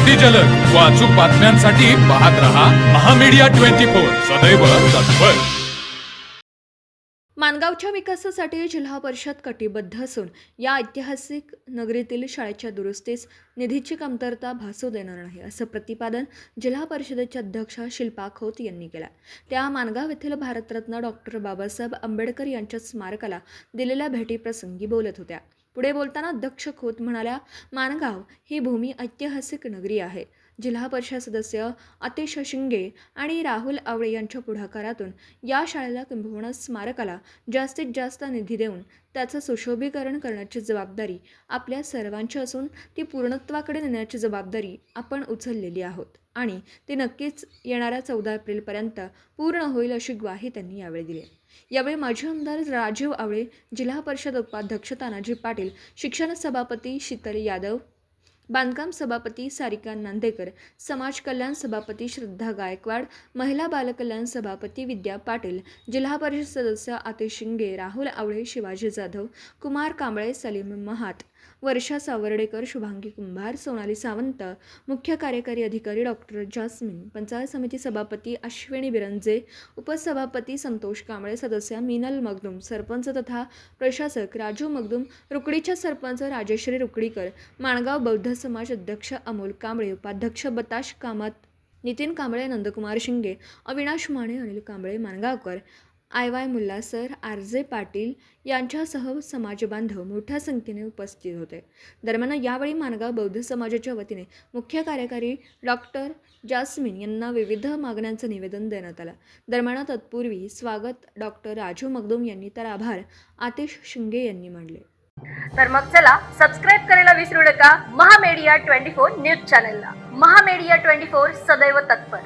अगदी जलद व अचूक बातम्यांसाठी पाहत रहा महामीडिया 24 सदैव तत्पर. माणगावच्या विकासासाठी जिल्हा परिषद कटिबद्ध असून या ऐतिहासिक नगरीतील शाळेच्या दुरुस्तीस निधीची कमतरता भासू देणार नाही, असं प्रतिपादन जिल्हा परिषदेच्या अध्यक्षा शिल्पा खोत यांनी केलं. त्या माणगाव येथील भारतरत्न डॉक्टर बाबासाहेब आंबेडकर यांच्या स्मारकाला दिलेल्या भेटीप्रसंगी बोलत होत्या. पुढे बोलताना अध्यक्ष खोत म्हणाल्या, माणगाव ही भूमी ऐतिहासिक नगरी आहे. जिल्हा परिषद सदस्य आतिश शिंगे आणि राहुल आवळे यांच्या पुढाकारातून या शाळेला किंबहुना स्मारकाला जास्तीत जास्त निधी देऊन त्याचं सुशोभीकरण करण्याची जबाबदारी आपल्या सर्वांची असून ती पूर्णत्वाकडे नेण्याची जबाबदारी आपण उचललेली आहोत आणि ती नक्कीच येणाऱ्या 14 एप्रिलपर्यंत पूर्ण होईल, अशी ग्वाही त्यांनी यावेळी दिली. यावेळी माजी आमदार राजीव आवळे, जिल्हा परिषद उपाध्यक्ष तानाजी पाटील, शिक्षण सभापती शीतल यादव, बांधकाम सभापती सारिका नांदेकर, समाज कल्याण सभापती श्रद्धा गायकवाड, महिला बालकल्याण सभापती विद्या पाटील, जिल्हा परिषद सदस्य आतिश शिंगे, राहुल आवळे, शिवाजी जाधव, कुमार कांबळे, सलीम महात, वर्षा सावर्डेकर, शुभांगी कुंभार, सोनाली सावंत, मुख्य कार्यकारी अधिकारी डॉक्टर जास्मिन, पंचायत समिती सभापती अश्विनी बिरंजे, उपसभापती संतोष कांबळे, सदस्य मीनल मगदूम, सरपंच तथा प्रशासक राजू मगदूम, रुकडीच्या सरपंच राजेश्री रुकडीकर, माणगाव बौद्ध समाज अध्यक्ष अमोल कांबळे, उपाध्यक्ष बताश Kamat, Nitin Kamble, Nandkumar Shinge, Avinash Mane, Anil Kamble, Mangaonkar, I Mulla sir, RJ Patil यांच्यासह समाजबांधव मोठ्या संख्येने उपस्थित होते. दरम्यान यावेळी माणगाव बौद्ध समाजाच्या वतीने मुख्य कार्यकारी डॉक्टर जास्मिन यांना विविध मागण्यांचं निवेदन देण्यात आलं. दरम्यान तत्पूर्वी स्वागत डॉक्टर राजू मगदूम यांनी तर आभार आतिश शिंगे यांनी मानले. तर मग चला सबस्क्राईब करायला विसरू नका महामेडिया 24 न्यूज चॅनलला. महामेडिया 24 सदैव तत्पर.